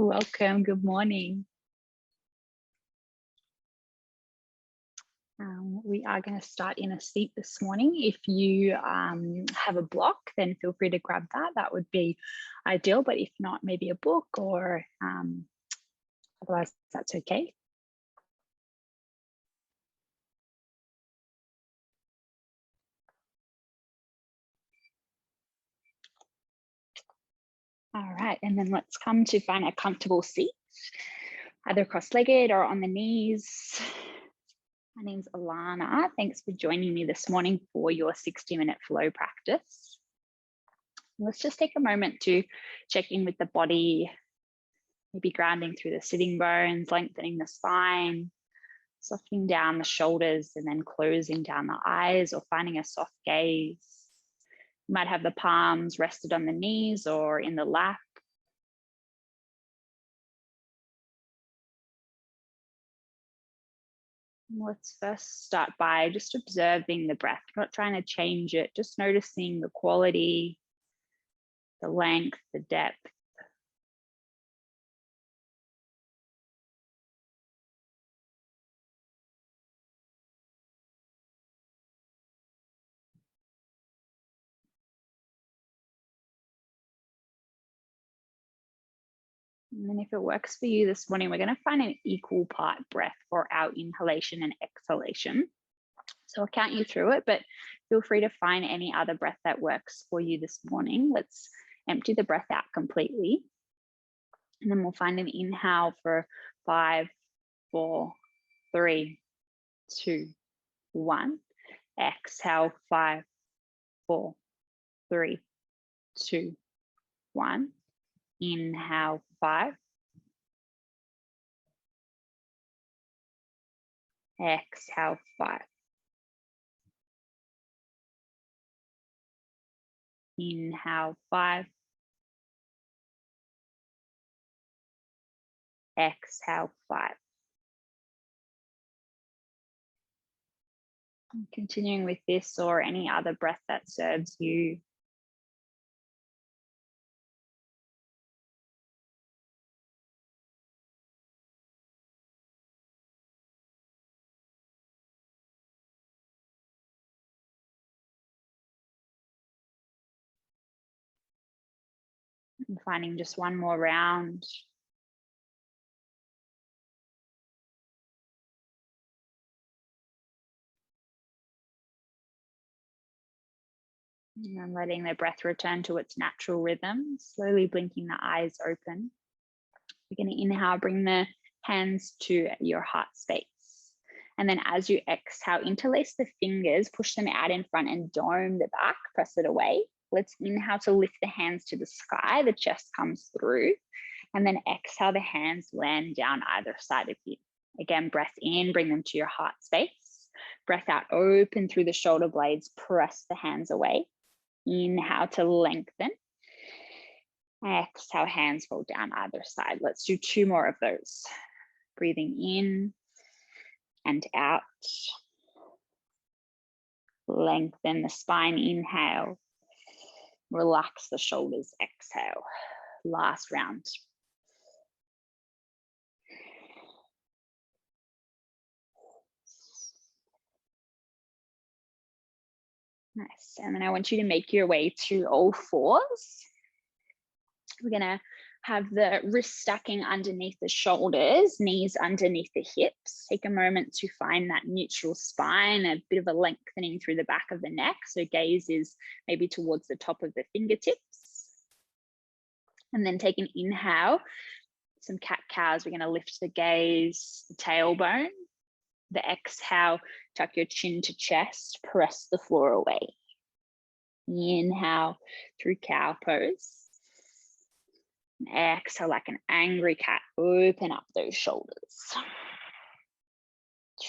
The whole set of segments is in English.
welcome. Good morning. We are going to start in a seat this morning. If you have a block, then feel free to grab that. That would be ideal, but if not, maybe a book or otherwise that's okay. All right, and then let's come to find a comfortable seat, either cross-legged or on the knees. My name's Alanna. Thanks for joining me this morning for your 60-minute flow practice. Let's just take a moment to check in with the body, maybe grounding through the sitting bones, lengthening the spine, softening down the shoulders, and then closing down the eyes or finding a soft gaze. You might have the palms rested on the knees or in the lap. Let's first start by just observing the breath, not trying to change it, just noticing the quality, the length, the depth. And then if it works for you this morning, we're going to find an equal part breath for our inhalation and exhalation. So I'll count you through it, but feel free to find any other breath that works for you this morning. Let's empty the breath out completely. And then we'll find an inhale for 5, 4, 3, 2, 1. Exhale, 5, 4, 3, 2, 1. Inhale, 5. Exhale, 5. Inhale, 5. Exhale, 5. And continuing with this or any other breath that serves you. And finding just one more round. And letting the breath return to its natural rhythm, slowly blinking the eyes open. We're going to inhale, bring the hands to your heart space. And then as you exhale, interlace the fingers, push them out in front and dome the back, press it away. Let's inhale to lift the hands to the sky, the chest comes through. And then exhale, the hands land down either side of you. Again, breath in, bring them to your heart space. Breath out, open through the shoulder blades, press the hands away. Inhale to lengthen. Exhale, hands fall down either side. Let's do 2 more of those. Breathing in and out. Lengthen the spine, inhale. Relax the shoulders, exhale. Last round. Nice. And then I want you to make your way to all fours. We're going to have the wrist stacking underneath the shoulders, knees underneath the hips. Take a moment to find that neutral spine, a bit of a lengthening through the back of the neck. So gaze is maybe towards the top of the fingertips. And then take an inhale, some cat-cows. We're going to lift the gaze, the tailbone. The exhale, tuck your chin to chest, press the floor away. Inhale through cow pose. Exhale like an angry cat, open up those shoulders.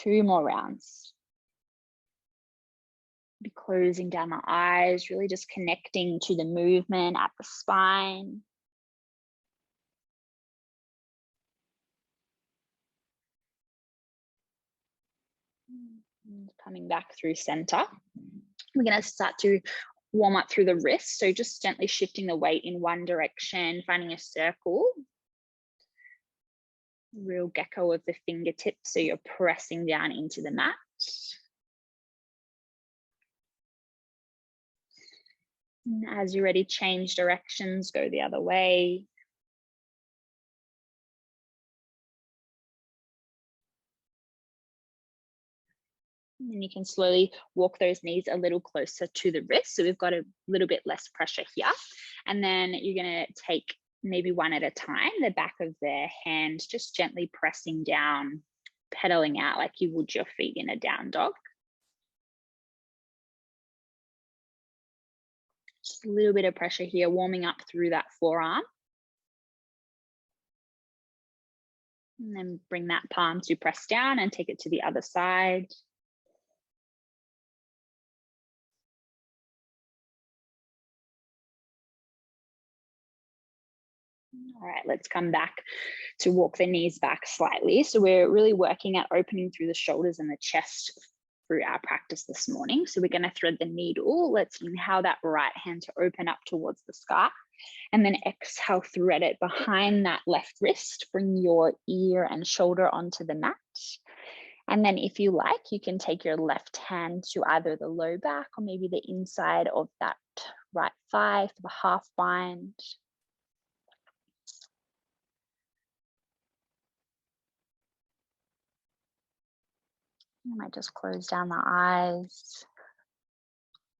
2 more rounds. Be closing down the eyes, really just connecting to the movement at the spine. Coming back through center. We're going to start to warm up through the wrist. So just gently shifting the weight in one direction, finding a circle. Real gecko of the fingertips, so you're pressing down into the mat. And as you're ready, change directions, go the other way. And then you can slowly walk those knees a little closer to the wrist. So we've got a little bit less pressure here. And then you're going to take maybe one at a time, the back of their hand, just gently pressing down, pedaling out like you would your feet in a down dog. Just a little bit of pressure here, warming up through that forearm. And then bring that palm to press down and take it to the other side. All right, let's come back to walk the knees back slightly. So we're really working at opening through the shoulders and the chest through our practice this morning. So we're going to thread the needle. Let's inhale that right hand to open up towards the sky. And then exhale, thread it behind that left wrist. Bring your ear and shoulder onto the mat. And then if you like, you can take your left hand to either the low back or maybe the inside of that right thigh for the half bind. You might just close down the eyes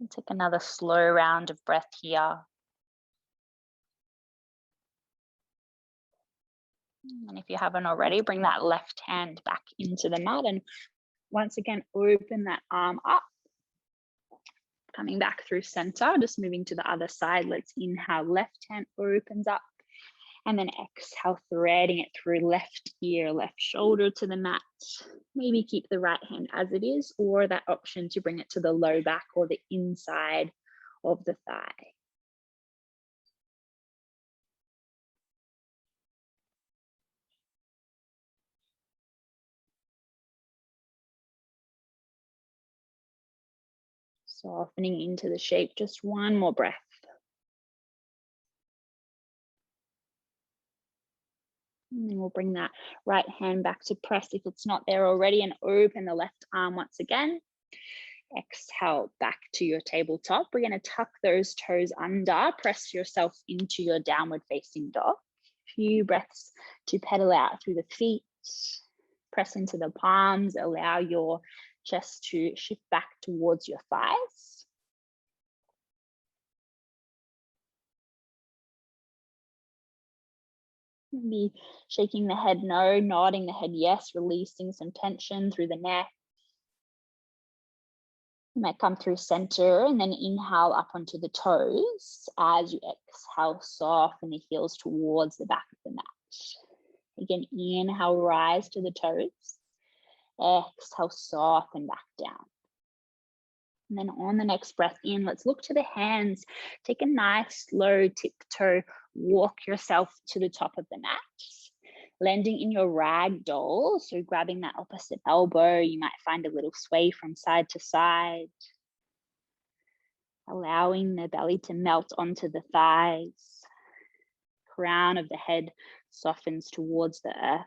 and take another slow round of breath here. And if you haven't already, bring that left hand back into the mat and once again, open that arm up. Coming back through center, just moving to the other side. Let's inhale, left hand opens up. And then exhale, threading it through left ear, left shoulder to the mat. Maybe keep the right hand as it is, or that option to bring it to the low back or the inside of the thigh. Softening into the shape, just one more breath. And then we'll bring that right hand back to press if it's not there already and open the left arm once again. Exhale back to your tabletop. We're going to tuck those toes under, press yourself into your downward facing dog. Few breaths to pedal out through the feet. Press into the palms, allow your chest to shift back towards your thighs. Maybe shaking the head no, nodding the head yes, releasing some tension through the neck. You might come through center and then inhale up onto the toes. As you exhale, soften the heels towards the back of the mat. Again, inhale, rise to the toes. Exhale, soften back down. And then on the next breath in, let's look to the hands. Take a nice slow tiptoe, walk yourself to the top of the mat. Landing in your rag doll, so grabbing that opposite elbow, you might find a little sway from side to side. Allowing the belly to melt onto the thighs. Crown of the head softens towards the earth.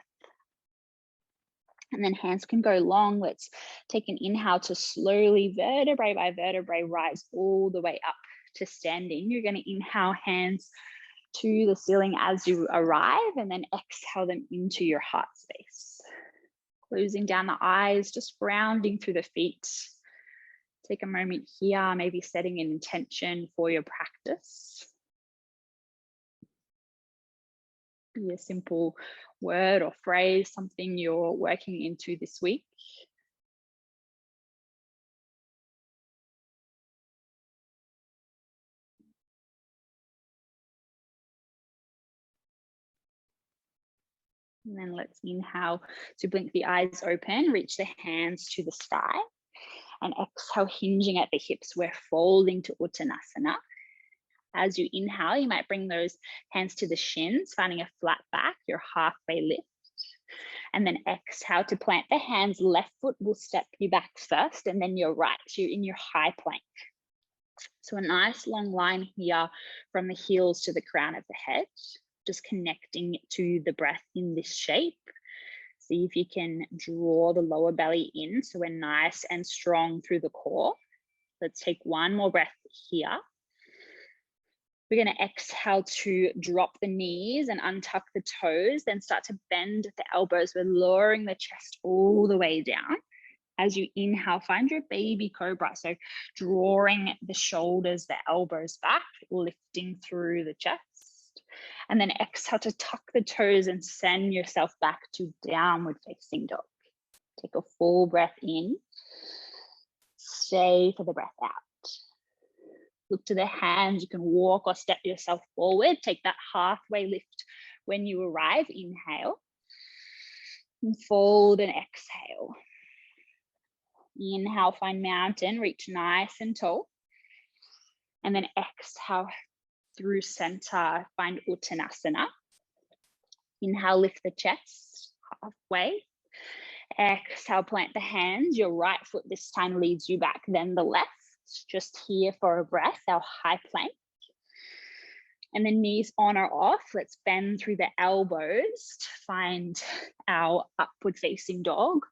And then hands can go long. Let's take an inhale to slowly, vertebrae by vertebrae, rise all the way up to standing. You're going to inhale hands to the ceiling as you arrive, and then exhale them into your heart space. Closing down the eyes, just grounding through the feet. Take a moment here, maybe setting an intention for your practice. Be a simple word or phrase, something you're working into this week. And then let's inhale to blink the eyes open, reach the hands to the sky, and exhale, hinging at the hips. We're folding to Uttanasana. As you inhale, you might bring those hands to the shins, finding a flat back, your halfway lift. And then exhale to plant the hands. Left foot will step you back first, and then your right. So you're in your high plank. So a nice long line here from the heels to the crown of the head, just connecting to the breath in this shape. See if you can draw the lower belly in so we're nice and strong through the core. Let's take one more breath here. We're going to exhale to drop the knees and untuck the toes, then start to bend the elbows. We're lowering the chest all the way down. As you inhale, find your baby cobra. So drawing the shoulders, the elbows back, lifting through the chest. And then exhale to tuck the toes and send yourself back to downward facing dog. Take a full breath in. Stay for the breath out. Look to the hands. You can walk or step yourself forward. Take that halfway lift when you arrive. Inhale. And fold and exhale. Inhale, find mountain. Reach nice and tall. And then exhale through center. Find Uttanasana. Inhale, lift the chest halfway. Exhale, plant the hands. Your right foot this time leads you back, then the left. Just here for a breath, our high plank. And then knees on or off. Let's bend through the elbows to find our upward facing dog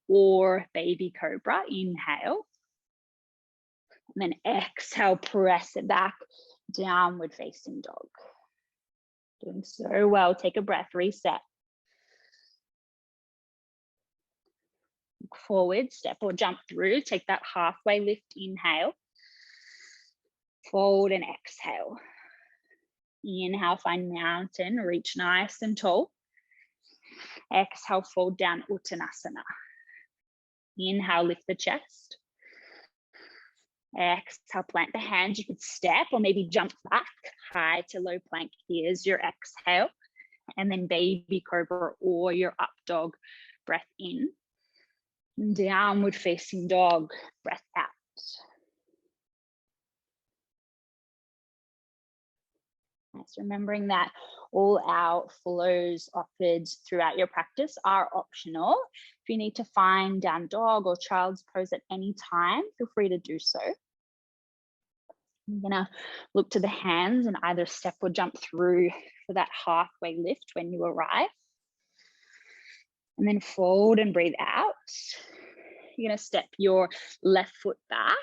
or baby cobra. Inhale. And then exhale, press it back, downward facing dog. Doing so well. Take a breath, reset. Forward, step or jump through. Take that halfway lift, inhale. Fold and exhale. Inhale, find mountain, reach nice and tall. Exhale, fold down, Uttanasana. Inhale, lift the chest. Exhale, plant the hands. You could step or maybe jump back, high to low plank. Here's your exhale. And then baby cobra or your up dog, breath in. Downward facing dog, breath out. Nice. Remembering that all our flows offered throughout your practice are optional. If you need to find down dog or child's pose at any time, feel free to do so. I'm gonna look to the hands and either step or jump through for that halfway lift when you arrive. And then fold and breathe out. You're gonna step your left foot back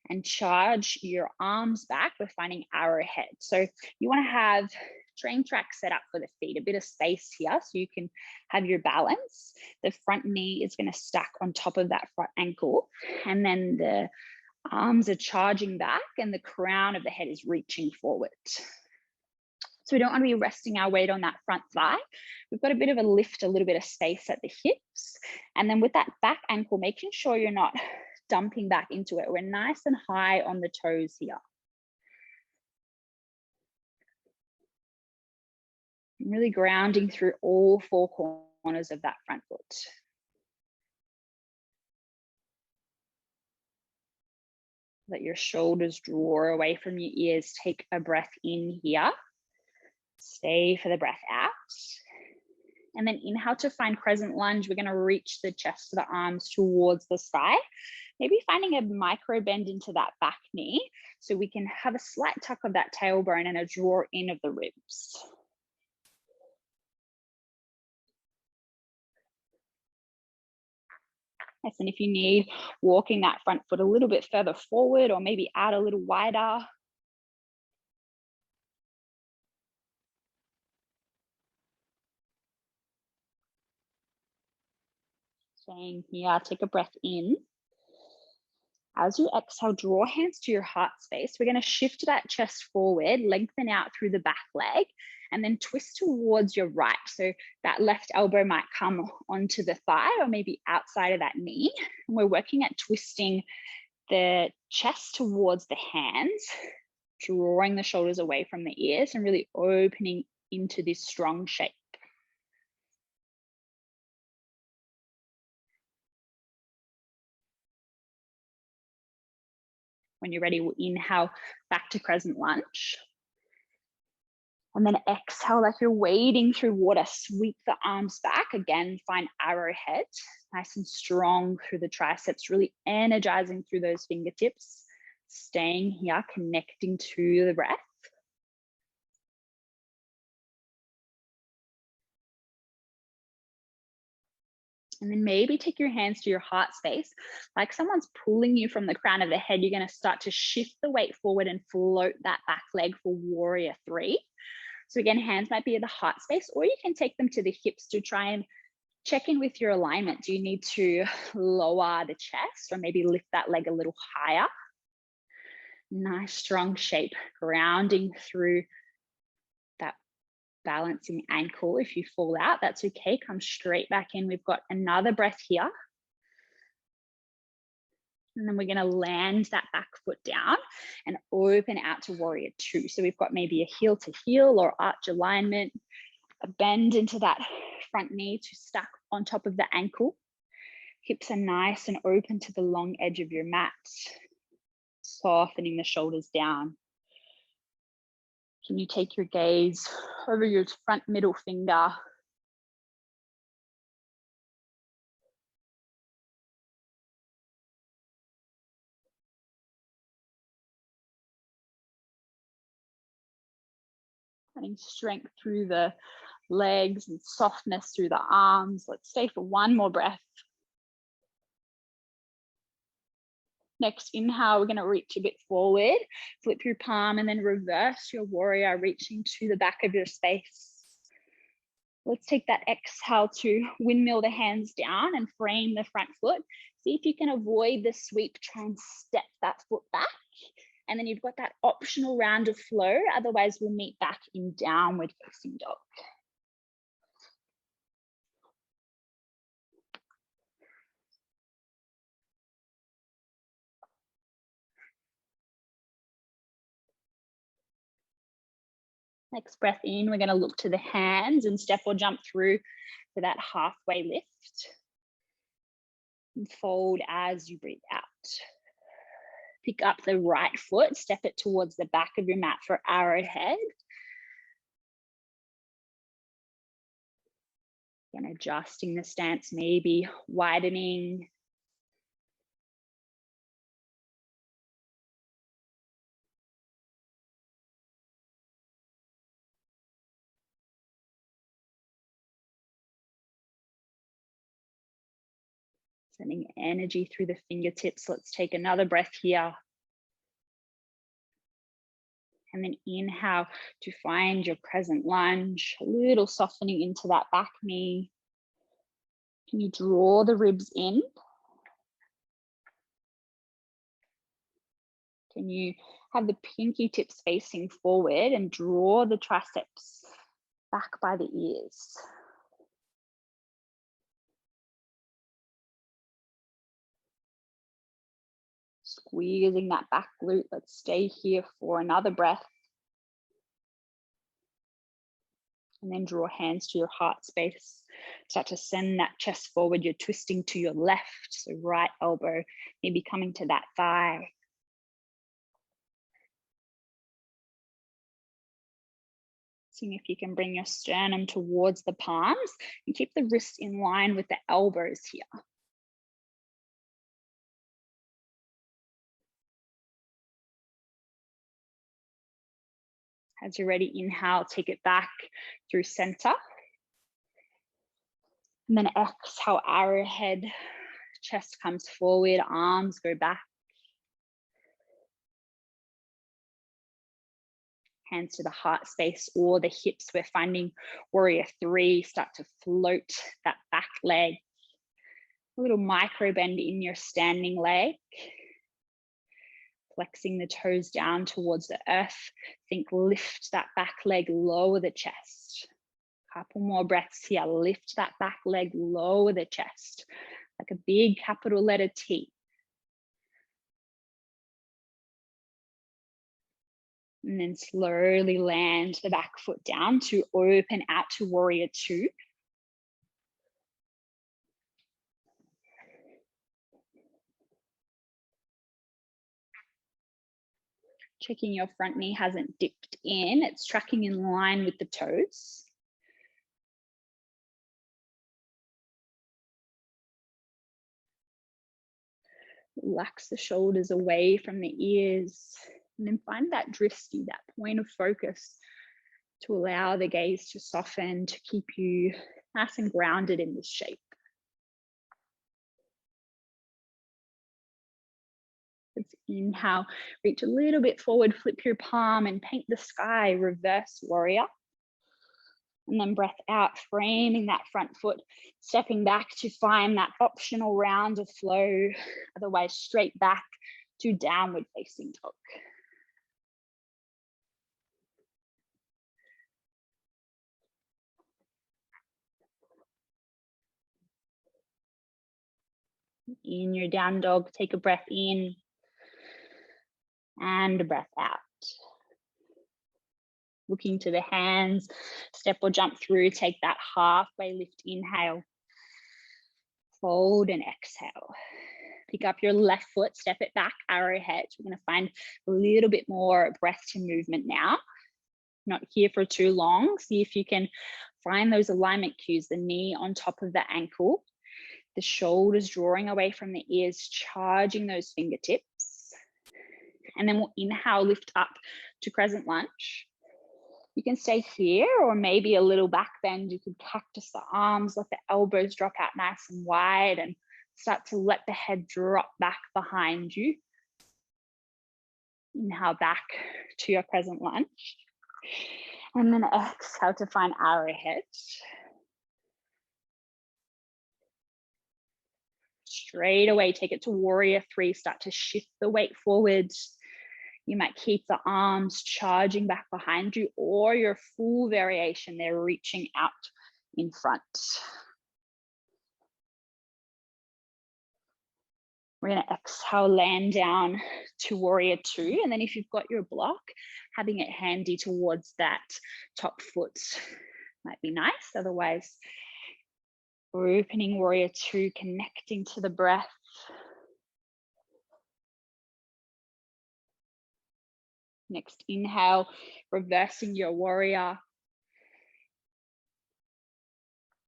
and charge your arms back. We're finding arrowhead. So you wanna have train track set up for the feet, a bit of space here so you can have your balance. The front knee is gonna stack on top of that front ankle. And then the arms are charging back and the crown of the head is reaching forward. So we don't want to be resting our weight on that front thigh. We've got a bit of a lift, a little bit of space at the hips. And then with that back ankle, making sure you're not dumping back into it. We're nice and high on the toes here. Really grounding through all four corners of that front foot. Let your shoulders draw away from your ears. Take a breath in here. Stay for the breath out. And then inhale to find crescent lunge. We're going to reach the chest to the arms towards the sky. Maybe finding a micro bend into that back knee so we can have a slight tuck of that tailbone and a draw in of the ribs. Yes, and if you need, walking that front foot a little bit further forward or maybe out a little wider. Staying here, take a breath in. As you exhale, draw hands to your heart space. We're going to shift that chest forward, lengthen out through the back leg, and then twist towards your right. So that left elbow might come onto the thigh or maybe outside of that knee. And we're working at twisting the chest towards the hands, drawing the shoulders away from the ears and really opening into this strong shape. When you're ready, we'll inhale back to crescent lunge. And then exhale like you're wading through water. Sweep the arms back. Again, find arrowhead. Nice and strong through the triceps, really energizing through those fingertips. Staying here, connecting to the breath. And then maybe take your hands to your heart space. Like someone's pulling you from the crown of the head, you're going to start to shift the weight forward and float that back leg for warrior 3. So again, hands might be at the heart space, or you can take them to the hips to try and check in with your alignment. Do you need to lower the chest or maybe lift that leg a little higher? Nice strong shape, grounding through that balancing ankle. If you fall out, that's okay. Come straight back in. We've got another breath here. And then we're going to land that back foot down and open out to warrior 2. So we've got maybe a heel to heel or arch alignment, a bend into that front knee to stack on top of the ankle. Hips are nice and open to the long edge of your mat, softening the shoulders down. Can you take your gaze over your front middle finger? Getting strength through the legs and softness through the arms. Let's stay for one more breath. Next inhale, we're going to reach a bit forward, flip your palm and then reverse your warrior, reaching to the back of your space. Let's take that exhale to windmill the hands down and frame the front foot. See if you can avoid the sweep, try and step that foot back. And then you've got that optional round of flow. Otherwise, we'll meet back in downward facing dog. Next breath in, we're going to look to the hands and step or jump through for that halfway lift. And fold as you breathe out. Pick up the right foot, step it towards the back of your mat for arrowhead. Again, adjusting the stance, maybe widening. Sending energy through the fingertips. Let's take another breath here. And then inhale to find your crescent lunge, a little softening into that back knee. Can you draw the ribs in? Can you have the pinky tips facing forward and draw the triceps back by the ears? Squeezing that back glute. Let's stay here for another breath. And then draw hands to your heart space. Start to send that chest forward. You're twisting to your left. So right elbow, maybe coming to that thigh. Seeing if you can bring your sternum towards the palms and keep the wrists in line with the elbows here. As you're ready, inhale, take it back through center. And then exhale, arrowhead, chest comes forward, arms go back. Hands to the heart space or the hips. We're finding warrior 3, start to float that back leg. A little micro bend in your standing leg. Flexing the toes down towards the earth. Think lift that back leg, lower the chest. Couple more breaths here. Lift that back leg, lower the chest. Like a big capital letter T. And then slowly land the back foot down to open out to warrior 2. Checking your front knee hasn't dipped in, it's tracking in line with the toes. Relax the shoulders away from the ears, and then find that drishti, that point of focus, to allow the gaze to soften, to keep you nice and grounded in this shape. Inhale, reach a little bit forward, flip your palm and paint the sky, reverse warrior. And then breath out, framing that front foot, stepping back to find that optional round of flow, otherwise straight back to downward facing dog. In your down dog, take a breath in and a breath out. Looking to the hands, step or jump through, take that halfway lift, inhale. Fold and exhale. Pick up your left foot, step it back, arrowhead. We're going to find a little bit more breath to movement now. Not here for too long. See if you can find those alignment cues, the knee on top of the ankle, the shoulders drawing away from the ears, charging those fingertips. And then we'll inhale, lift up to crescent lunge. You can stay here, or maybe a little back bend. You could cactus the arms, let the elbows drop out nice and wide, and start to let the head drop back behind you. Inhale back to your crescent lunge. And then exhale to find arrowhead. Straight away, take it to warrior three. Start to shift the weight forward. You might keep the arms charging back behind you, or your full variation, they're reaching out in front. We're going to exhale, land down to warrior two. And then if you've got your block, having it handy towards that top foot might be nice. Otherwise, opening warrior two, connecting to the breath. Next inhale, reversing your warrior.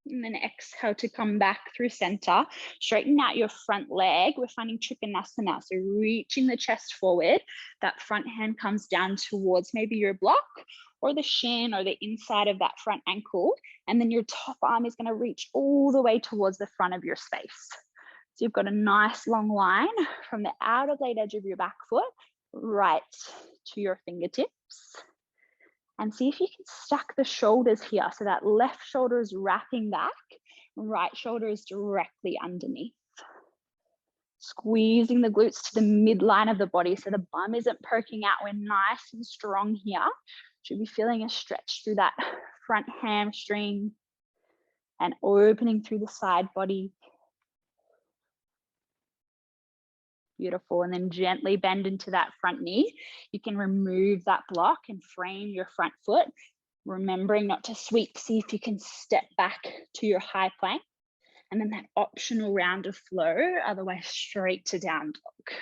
And then exhale to come back through center. Straighten out your front leg. We're finding Trikonasana. So reaching the chest forward. That front hand comes down towards maybe your block or the shin or the inside of that front ankle. And then your top arm is going to reach all the way towards the front of your space. So you've got a nice long line from the outer blade edge of your back foot right to your fingertips. And see if you can stack the shoulders here. So that left shoulder is wrapping back, right shoulder is directly underneath. Squeezing the glutes to the midline of the body so the bum isn't poking out. We're nice and strong here. Should be feeling a stretch through that front hamstring and opening through the side body. Beautiful. And then gently bend into that front knee. You can remove that block and frame your front foot, remembering not to sweep. See if you can step back to your high plank. And then that optional round of flow, otherwise straight to down dog.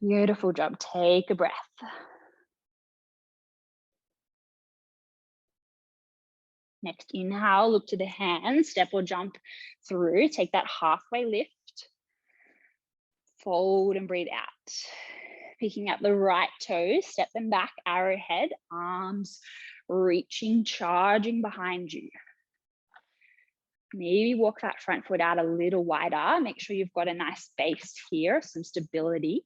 Beautiful job. Take a breath. Next inhale, look to the hands, step or jump through. Take that halfway lift. Fold and breathe out. Picking up the right toes, step them back, arrowhead, arms reaching, charging behind you. Maybe walk that front foot out a little wider. Make sure you've got a nice base here, some stability.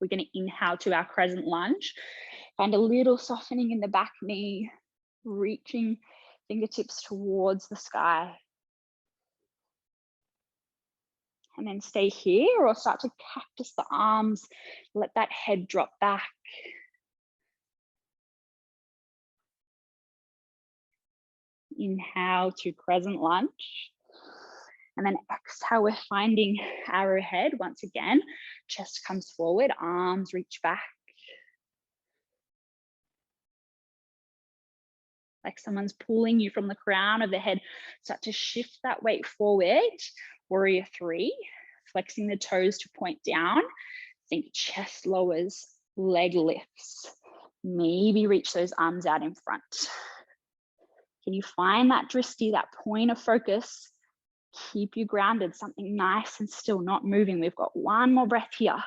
We're going to inhale to our crescent lunge. Find a little softening in the back knee, reaching fingertips towards the sky. And then stay here or start to cactus the arms. Let that head drop back. Inhale to crescent lunge. And then exhale, we're finding arrowhead. Once again, chest comes forward, arms reach back. Like someone's pulling you from the crown of the head. Start to shift that weight forward. Warrior three, flexing the toes to point down. Think chest lowers, leg lifts. Maybe reach those arms out in front. Can you find that drishti, that point of focus? Keep you grounded, something nice and still, not moving. We've got one more breath here.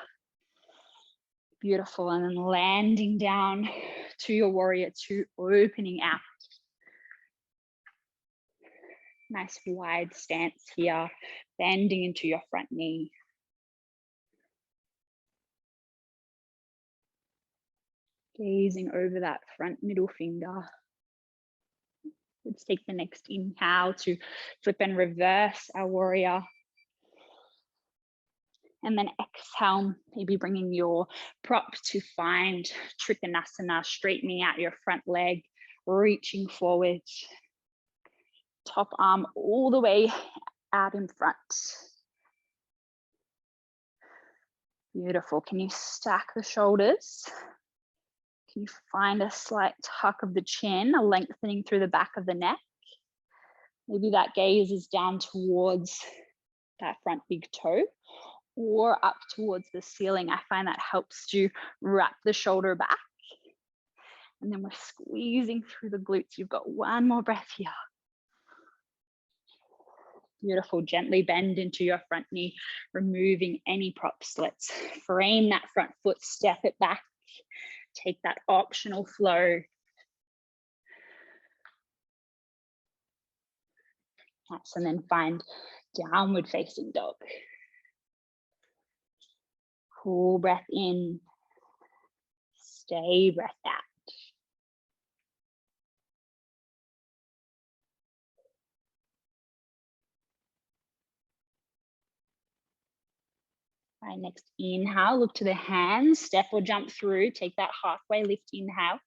Beautiful. And then landing down to your warrior two, opening out. Nice wide stance here, bending into your front knee. Gazing over that front middle finger. Let's take the next inhale to flip and reverse our warrior. And then exhale, maybe bringing your prop to find Trikonasana, straightening out your front leg, reaching forward. Top arm all the way out in front. Beautiful. Can you stack the shoulders? Can you find a slight tuck of the chin, a lengthening through the back of the neck? Maybe that gaze is down towards that front big toe or up towards the ceiling. I find that helps to wrap the shoulder back. And then we're squeezing through the glutes. You've got one more breath here. Beautiful. Gently bend into your front knee, removing any props. Let's frame that front foot, step it back. Take that optional flow. Nice. And then find downward facing dog. Cool breath in. Stay breath out. All right, next inhale, look to the hands, step or jump through, take that halfway lift, inhale.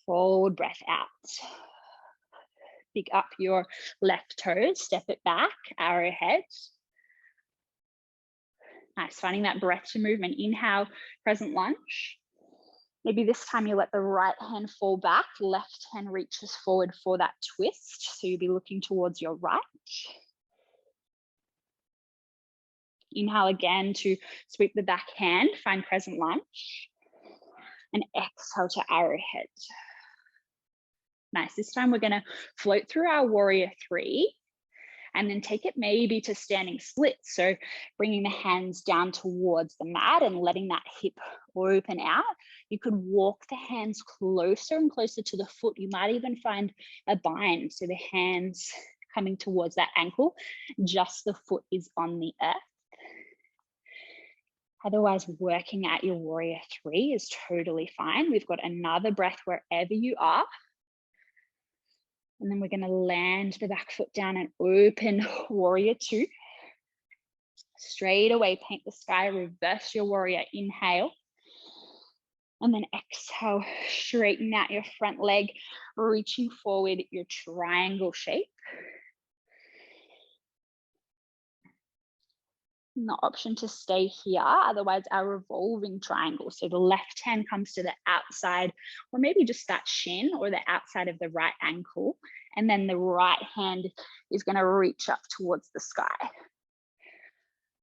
Forward breath out. Pick up your left toes, step it back, arrowhead. Nice, finding that breath to movement. Inhale, crescent lunge. Maybe this time you let the right hand fall back, left hand reaches forward for that twist. So you'll be looking towards your right. Inhale again to sweep the back hand, find crescent lunge. And exhale to arrowhead. Nice, this time we're gonna float through our warrior three and then take it maybe to standing split. So bringing the hands down towards the mat and letting that hip open out. You could walk the hands closer and closer to the foot. You might even find a bind. So the hands coming towards that ankle, just the foot is on the earth. Otherwise, working at your warrior three is totally fine. We've got another breath wherever you are. And then we're going to land the back foot down and open warrior two. Straight away, paint the sky, reverse your warrior, inhale. And then exhale, straighten out your front leg, reaching forward, your triangle shape. And the option to stay here, otherwise our revolving triangle. So the left hand comes to the outside, or maybe just that shin or the outside of the right ankle. And then the right hand is going to reach up towards the sky.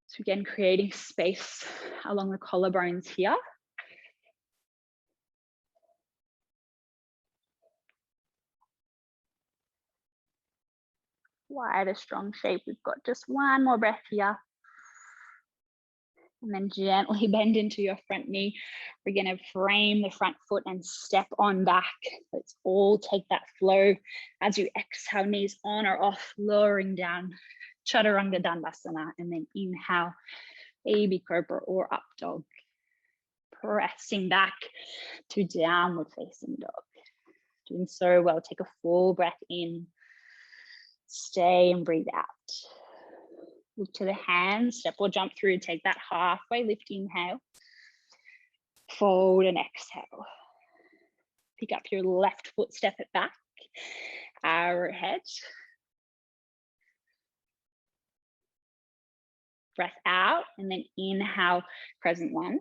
So again, creating space along the collarbones here. Wider, strong shape. We've got just one more breath here. And then gently bend into your front knee. We're going to frame the front foot and step on back. Let's all take that flow as you exhale, knees on or off, lowering down, Chaturanga Dandasana, and then inhale, baby cobra or up dog. Pressing back to downward facing dog. Doing so well. Take a full breath in. Stay and breathe out. Look to the hands, step or jump through, take that halfway lift, inhale. Fold and exhale. Pick up your left foot, step it back. Arrowhead. Breath out and then inhale, crescent lunge.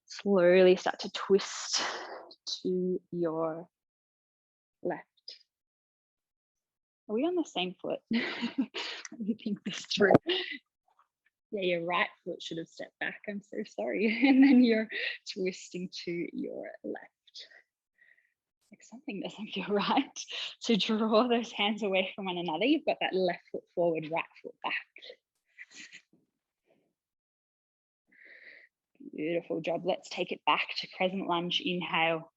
Slowly start to twist to your left. Are we on the same foot? Let me think this through. Yeah, your right foot should have stepped back. I'm so sorry. And then you're twisting to your left. Like something doesn't feel right. So draw those hands away from one another. You've got that left foot forward, right foot back. Beautiful job. Let's take it back to crescent lunge. Inhale.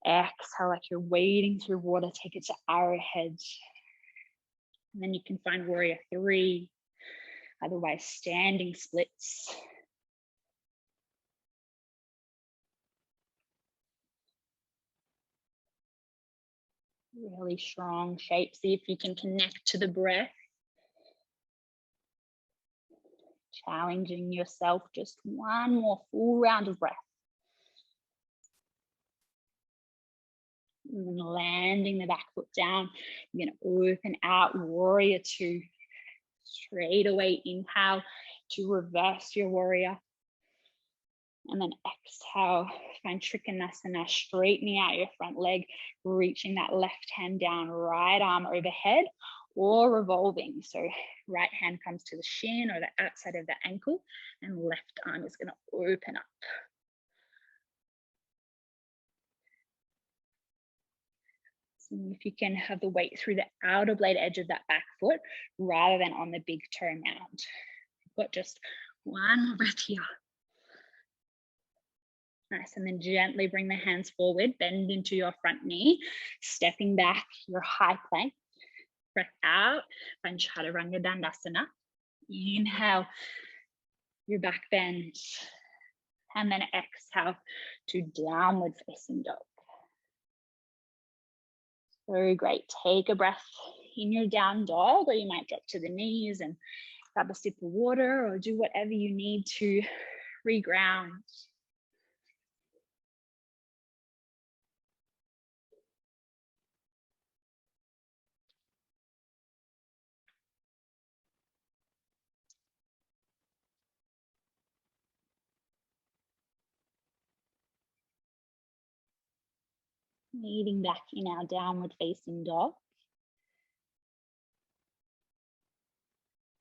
Exhale like you're wading through water, take it to arrowhead. And then you can find warrior 3, otherwise standing splits. Really strong shape. See if you can connect to the breath. Challenging yourself, just one more full round of breath. And then landing the back foot down. You're going to open out, warrior 2. Straight away inhale to reverse your warrior. And then exhale, find Trikonasana, straightening out your front leg, reaching that left hand down, right arm overhead, or revolving. So right hand comes to the shin or the outside of the ankle, and left arm is going to open up. See if you can have the weight through the outer blade edge of that back foot rather than on the big toe mound. You've got just one more breath here. Nice, and then gently bring the hands forward, bend into your front knee, stepping back your high plank. Breath out, find Chaturanga Dandasana. Inhale, your back bend, and then exhale to downward facing dog. Very great. Take a breath in your down dog, or you might drop to the knees and grab a sip of water, or do whatever you need to reground. Leading back in our downward facing dog.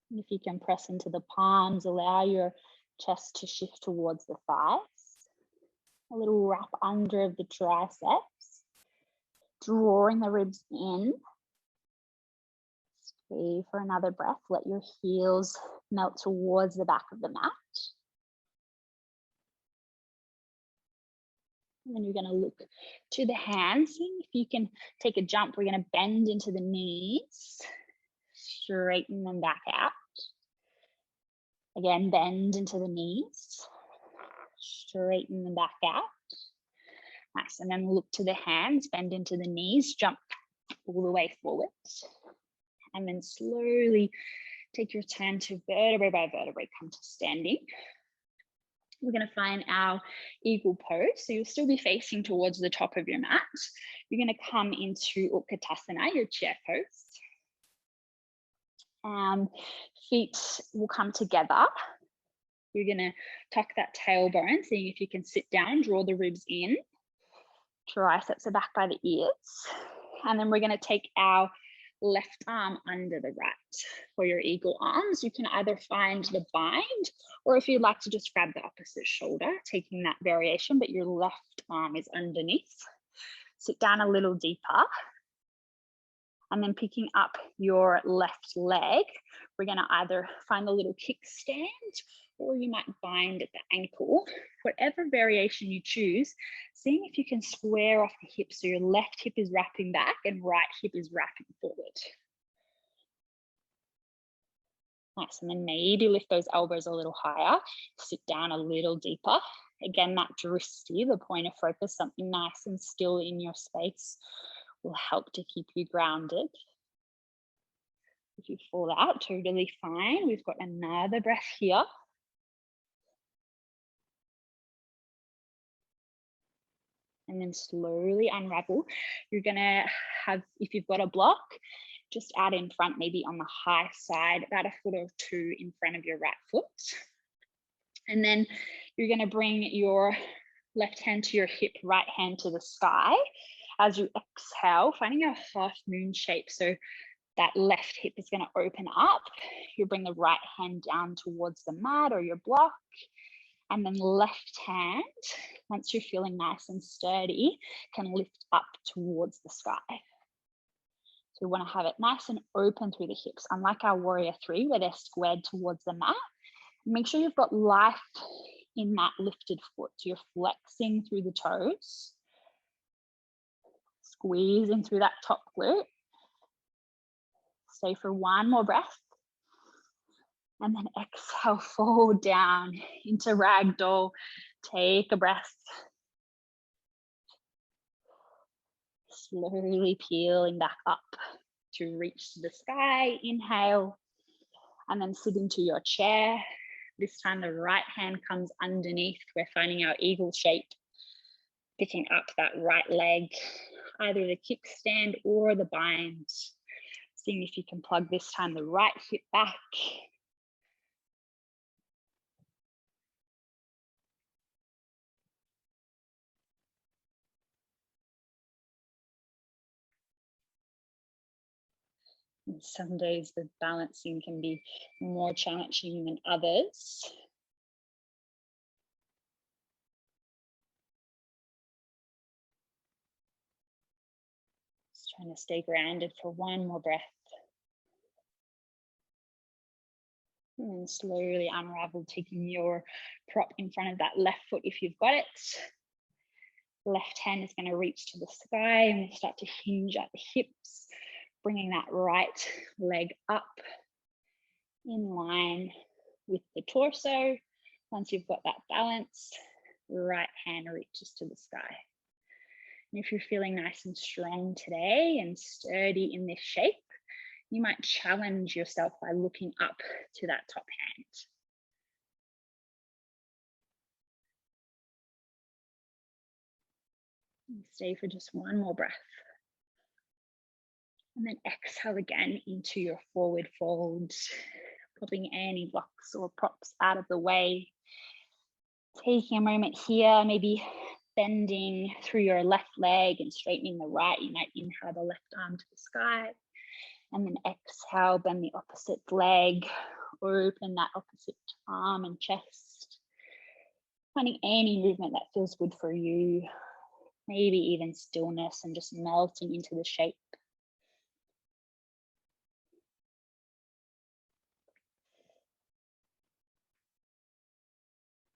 If you can press into the palms, allow your chest to shift towards the thighs. A little wrap under of the triceps, drawing the ribs in. Stay for another breath. Let your heels melt towards the back of the mat. And then you're going to look to the hands. See if you can take a jump. We're going to bend into the knees, straighten them back out. Again, bend into the knees, straighten them back out. Nice, and then look to the hands, bend into the knees, jump all the way forward. And then slowly take your turn to vertebrae by vertebrae, come to standing. We're going to find our eagle pose. So you'll still be facing towards the top of your mat. You're going to come into Utkatasana, your chair pose. Feet will come together. You're going to tuck that tailbone, seeing if you can sit down, draw the ribs in. Triceps are back by the ears. And then we're going to take our left arm under the right for your eagle arms. You can either find the bind, or if you'd like to just grab the opposite shoulder, taking that variation, but your left arm is underneath. Sit down a little deeper. And then picking up your left leg, we're going to either find a little kickstand, or you might bind at the ankle. Whatever variation you choose, seeing if you can square off the hips so your left hip is wrapping back and right hip is wrapping forward. Nice, and then maybe lift those elbows a little higher, sit down a little deeper. Again, that drishti, the point of focus, something nice and still in your space, will help to keep you grounded. If you fall out, totally fine. We've got another breath here. And then slowly unravel. You're gonna have, if you've got a block, just out in front, maybe on the high side, about a foot or two in front of your right foot. And then you're gonna bring your left hand to your hip, right hand to the sky. As you exhale, finding a half moon shape. So that left hip is gonna open up. You bring the right hand down towards the mat or your block. And then left hand, once you're feeling nice and sturdy, can lift up towards the sky. So we want to have it nice and open through the hips, unlike our warrior 3 where they're squared towards the mat. Make sure you've got life in that lifted foot. So you're flexing through the toes. Squeezing through that top glute. Stay for one more breath. And then exhale, fold down into ragdoll. Take a breath. Slowly peeling back up to reach the sky. Inhale. And then sit into your chair. This time the right hand comes underneath. We're finding our eagle shape. Picking up that right leg, either the kickstand or the bind. Seeing if you can plug this time the right hip back. And some days the balancing can be more challenging than others. Just trying to stay grounded for one more breath. And then slowly unravel, taking your prop in front of that left foot if you've got it. Left hand is going to reach to the sky and we'll start to hinge at the hips, bringing that right leg up in line with the torso. Once you've got that balance, right hand reaches to the sky. And if you're feeling nice and strong today and sturdy in this shape, you might challenge yourself by looking up to that top hand. And stay for just one more breath. And then exhale again into your forward fold, popping any blocks or props out of the way. Taking a moment here, maybe bending through your left leg and straightening the right. You might inhale the left arm to the sky. And then exhale, bend the opposite leg, open that opposite arm and chest. Finding any movement that feels good for you, maybe even stillness and just melting into the shape.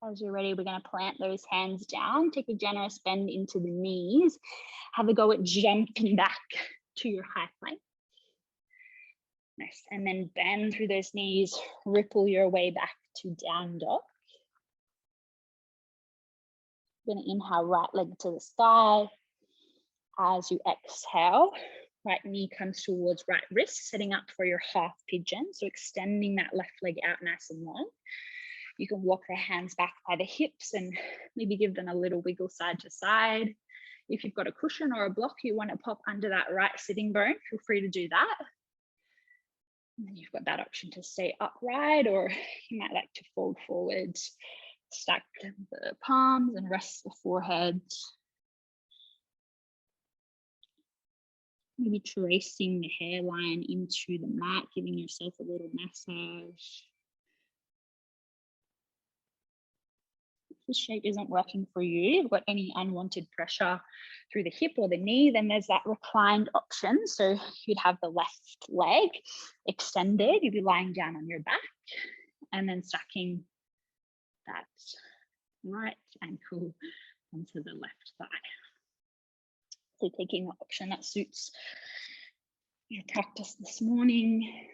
As you're ready, we're going to plant those hands down, take a generous bend into the knees, have a go at jumping back to your high plank. Nice, and then bend through those knees, ripple your way back to down dog. You're going to inhale, right leg to the sky. As you exhale, right knee comes towards right wrist, setting up for your half pigeon. So extending that left leg out nice and long. You can walk the hands back by the hips and maybe give them a little wiggle side to side. If you've got a cushion or a block you want to pop under that right sitting bone, feel free to do that. And then you've got that option to stay upright, or you might like to fold forward, stack the palms and rest the forehead. Maybe tracing the hairline into the mat, giving yourself a little massage. If this shape isn't working for you, you've got any unwanted pressure through the hip or the knee, then there's that reclined option. So you'd have the left leg extended, you'd be lying down on your back and then stacking that right ankle onto the left thigh. So taking the option that suits your practice this morning.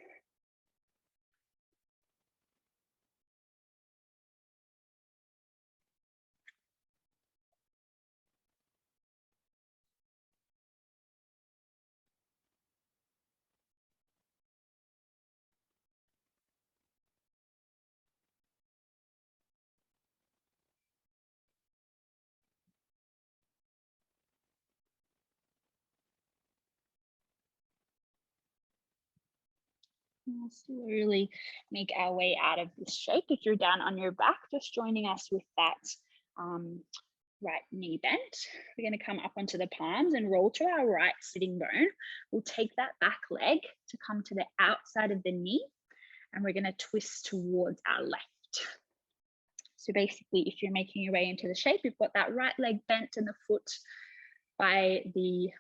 We'll slowly make our way out of this shape. If you're down on your back, just joining us with that right knee bent. We're going to come up onto the palms and roll to our right sitting bone. We'll take that back leg to come to the outside of the knee, and we're going to twist towards our left. So basically, if you're making your way into the shape, you've got that right leg bent and the foot by the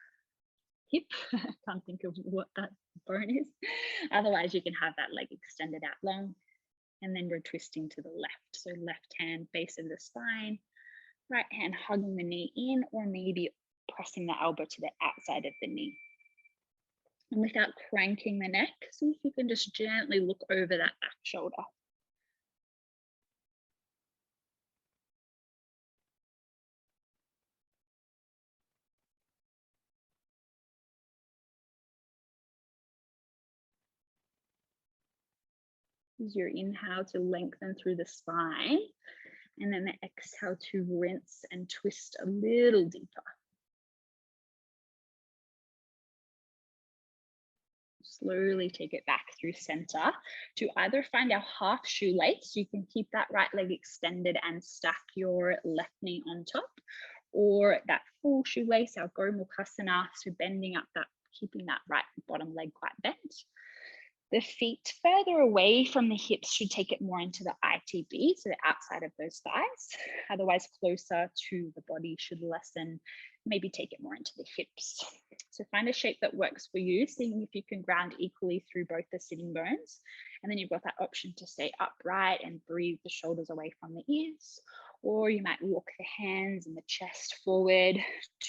hip. I can't think of what that bone is. Otherwise, you can have that leg extended out long, and then we're twisting to the left. So left hand base of the spine, right hand hugging the knee in, or maybe pressing the elbow to the outside of the knee. And without cranking the neck, see if you can just gently look over that back shoulder. Use your inhale to lengthen through the spine, and then the exhale to rinse and twist a little deeper. Slowly take it back through center to either find our half shoelace. You can keep that right leg extended and stack your left knee on top, or that full shoelace, our Gomukhasana, so bending up that, keeping that right bottom leg quite bent. The feet further away from the hips should take it more into the ITB, so the outside of those thighs. Otherwise, closer to the body should lessen, maybe take it more into the hips. So find a shape that works for you, seeing if you can ground equally through both the sitting bones. And then you've got that option to stay upright and breathe the shoulders away from the ears. Or you might walk the hands and the chest forward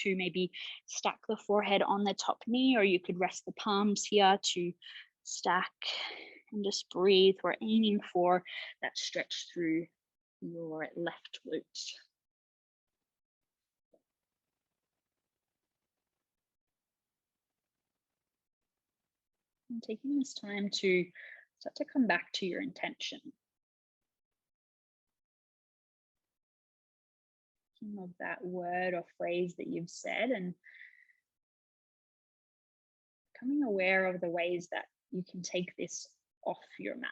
to maybe stack the forehead on the top knee, or you could rest the palms here to stack and just breathe. We're aiming for that stretch through your left glute. And taking this time to start to come back to your intention. Thinking of that word or phrase that you've said and becoming aware of the ways that you can take this off your mat.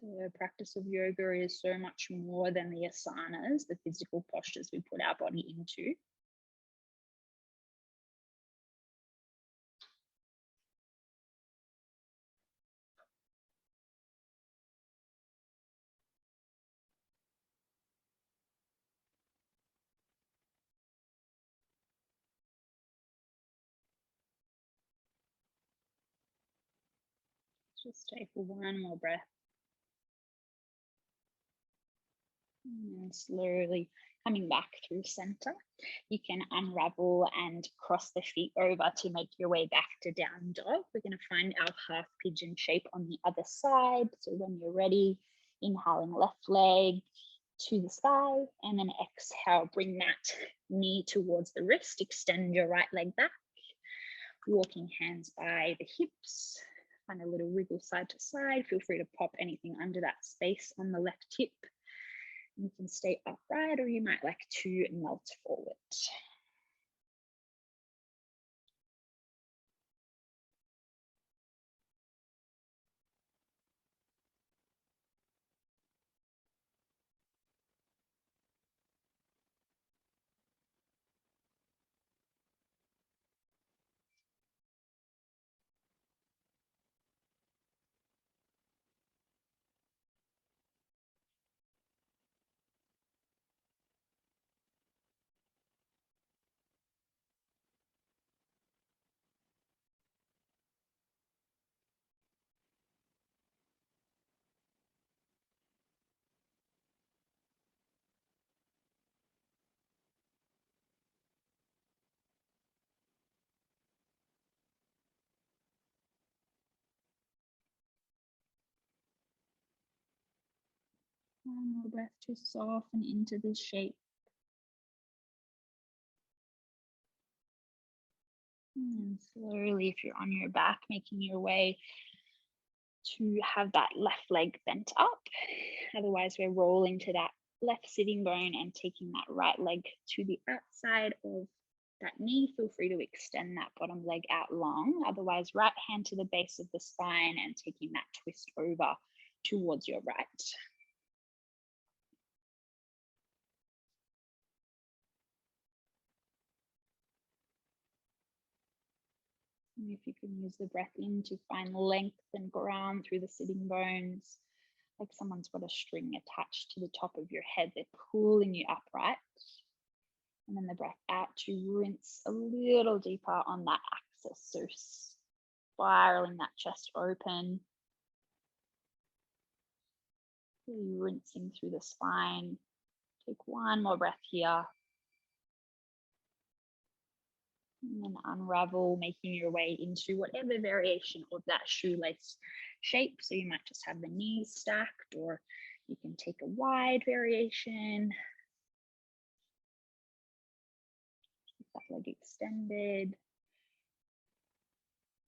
The practice of yoga is so much more than the asanas, the physical postures we put our body into. Just take one more breath. And slowly coming back through center. You can unravel and cross the feet over to make your way back to down dog. We're going to find our half pigeon shape on the other side. So when you're ready, inhaling left leg to the sky, and then exhale, bring that knee towards the wrist, extend your right leg back, walking hands by the hips, find a little wriggle side to side. Feel free to pop anything under that space on the left hip. You can stay upright, or you might like to melt forward. One more breath to soften into this shape. And slowly, if you're on your back, making your way to have that left leg bent up. Otherwise, we're rolling to that left sitting bone and taking that right leg to the outside of that knee. Feel free to extend that bottom leg out long. Otherwise, right hand to the base of the spine and taking that twist over towards your right. And if you can use the breath in to find length and ground through the sitting bones, like someone's got a string attached to the top of your head, they're pulling you upright. And then the breath out to rinse a little deeper on that axis, so spiraling that chest open, really rinsing through the spine, Take one more breath here. And then unravel, making your way into whatever variation of that shoelace shape. So you might just have the knees stacked, or you can take a wide variation. Keep that leg extended.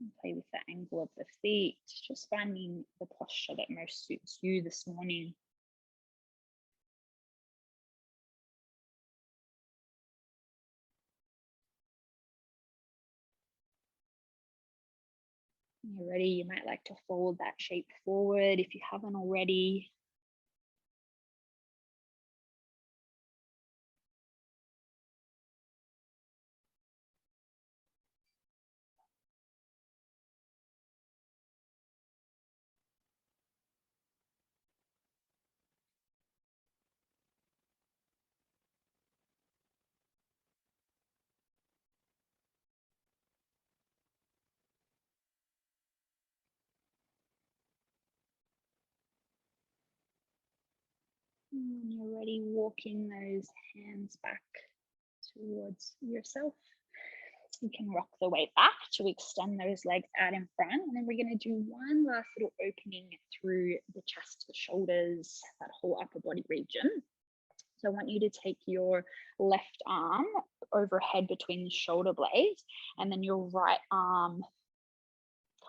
And play with the angle of the feet, just finding the posture that most suits you this morning. When you're ready, you might like to fold that shape forward if you haven't already. And when you're ready, walking those hands back towards yourself. You can rock the weight back to extend those legs out in front. And then we're going to do one last little opening through the chest, the shoulders, that whole upper body region. So I want you to take your left arm overhead between the shoulder blades, and then your right arm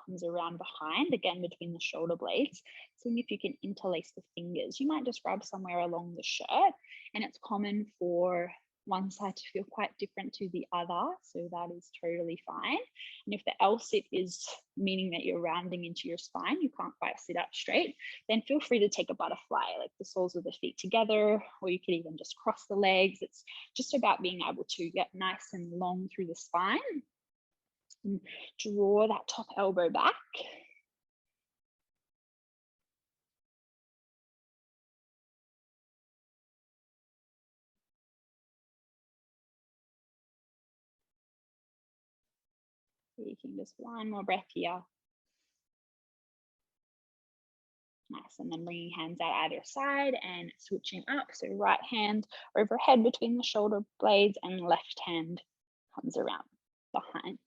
comes around behind, again between the shoulder blades. Seeing if you can interlace the fingers. You might just grab somewhere along the shirt, and it's common for one side to feel quite different to the other, so that is totally fine. And if the L sit is meaning that you're rounding into your spine, you can't quite sit up straight, then feel free to take a butterfly, like the soles of the feet together, or you could even just cross the legs. It's just about being able to get nice and long through the spine. And draw that top elbow back. So you can just one more breath here. Nice, and then bringing hands out either side and switching up. So right hand overhead between the shoulder blades, and left hand comes around behind.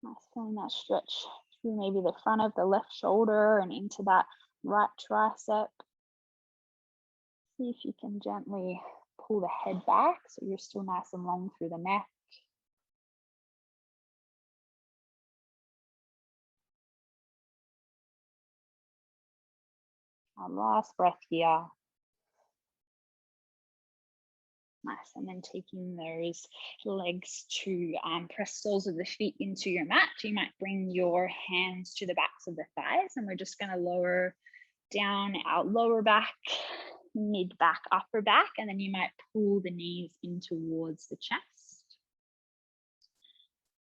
Nice, feeling that stretch through maybe the front of the left shoulder and into that right tricep. See if you can gently pull the head back so you're still nice and long through the neck. Our last breath here. Nice, and then taking those legs to press soles of the feet into your mat. You might bring your hands to the backs of the thighs, and we're just going to lower down our lower back, mid back, upper back, and then you might pull the knees in towards the chest.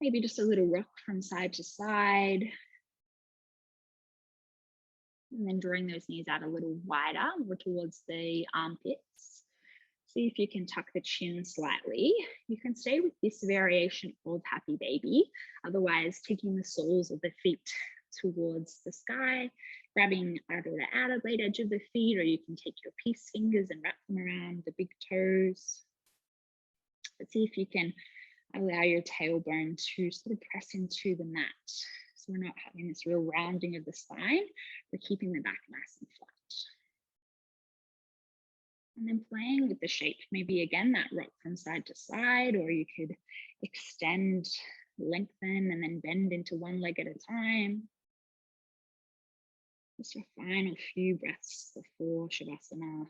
Maybe just a little rock from side to side. And then drawing those knees out a little wider, more towards the armpits. See if you can tuck the chin slightly. You can stay with this variation of happy baby. Otherwise, taking the soles of the feet towards the sky, grabbing either the outer blade edge of the feet, or you can take your peace fingers and wrap them around the big toes. But see if you can allow your tailbone to sort of press into the mat. So we're not having this real rounding of the spine. We're keeping the back nice and flat. And then playing with the shape, maybe again that rock from side to side, or you could extend, lengthen, and then bend into one leg at a time. Just a final few breaths before Shavasana,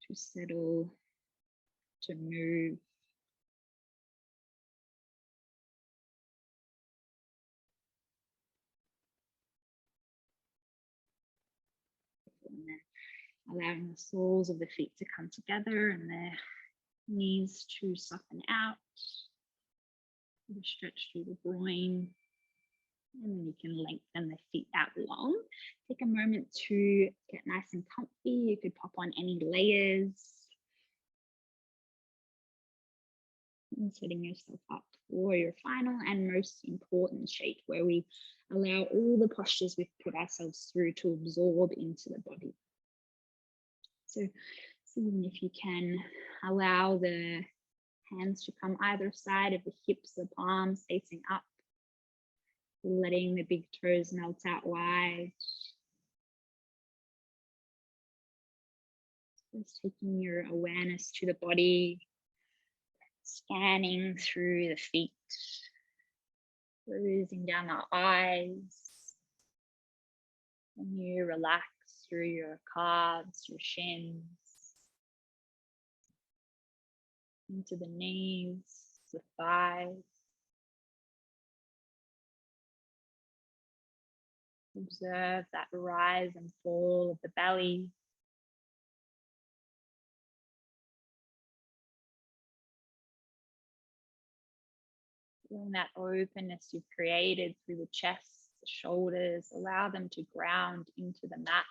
to settle, to move. And then allowing the soles of the feet to come together and the knees to soften out. Stretch through the groin. And then you can lengthen the feet out long. Take a moment to get nice and comfy. You could pop on any layers. And setting yourself up for your final and most important shape, where we allow all the postures we've put ourselves through to absorb into the body. So even if you can allow the hands to come either side of the hips, the palms facing up, letting the big toes melt out wide. Just taking your awareness to the body, scanning through the feet, closing down the eyes. And you relax through your calves, your shins, into the knees, the thighs. Observe that rise and fall of the belly. Feeling that openness you've created through the chest, the shoulders, allow them to ground into the mat.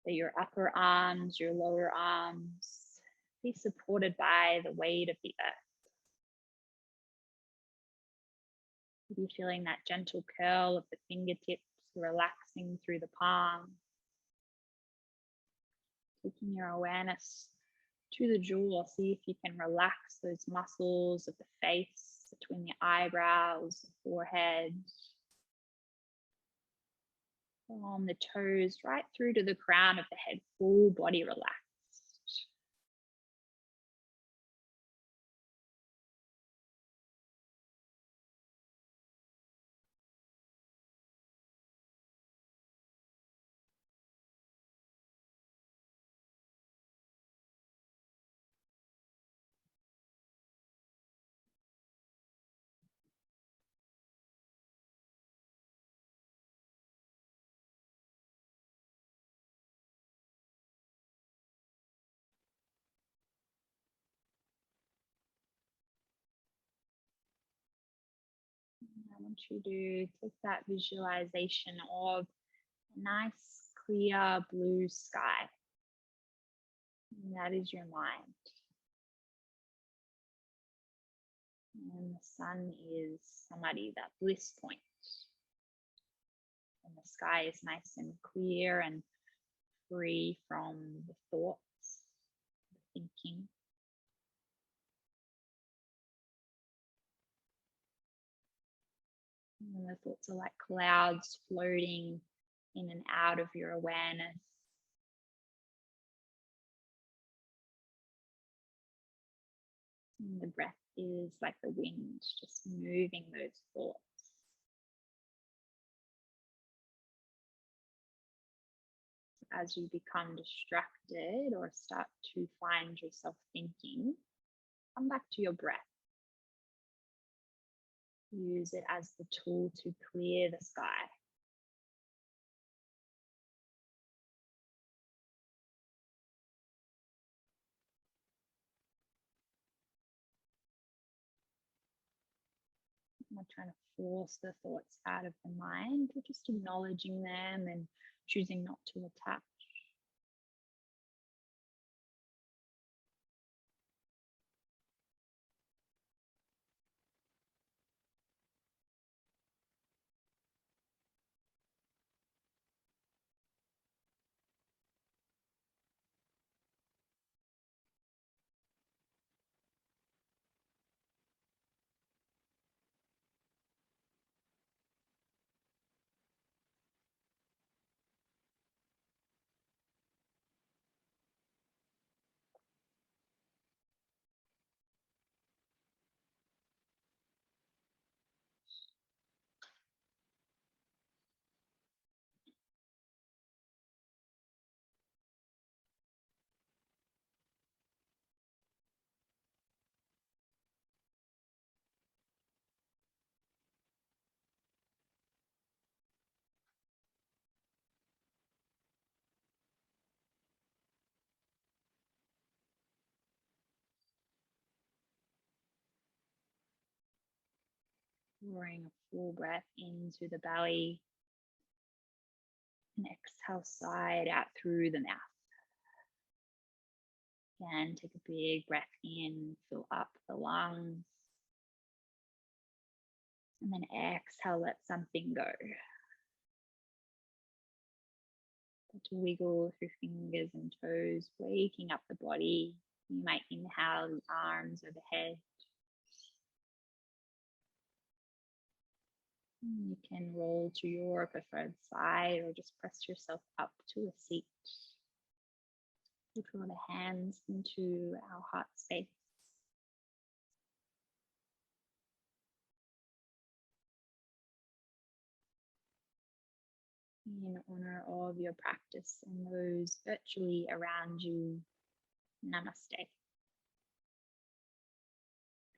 That your upper arms, your lower arms be supported by the weight of the earth. Be feeling that gentle curl of the fingertips relaxing through the palm. Taking your awareness to the jaw, see if you can relax those muscles of the face, between the eyebrows, the forehead, from the toes right through to the crown of the head, full body relaxed. I want you to take that visualization of a nice, clear blue sky. And that is your mind. And the sun is samadhi, that bliss point. And the sky is nice and clear and free from the thoughts, the thinking. And the thoughts are like clouds floating in and out of your awareness. And the breath is like the wind, just moving those thoughts. As you become distracted or start to find yourself thinking, come back to your breath. Use it as the tool to clear the sky. I'm not trying to force the thoughts out of the mind, but just acknowledging them and choosing not to attach. Drawing a full breath into the belly and exhale side out through the mouth. Again, take a big breath in, fill up the lungs. And then exhale, let something go. Start to wiggle through fingers and toes, waking up the body. You might inhale the arms overhead. You can roll to your preferred side or just press yourself up to a seat. We draw the hands into our heart space. In honor of your practice and those virtually around you, namaste.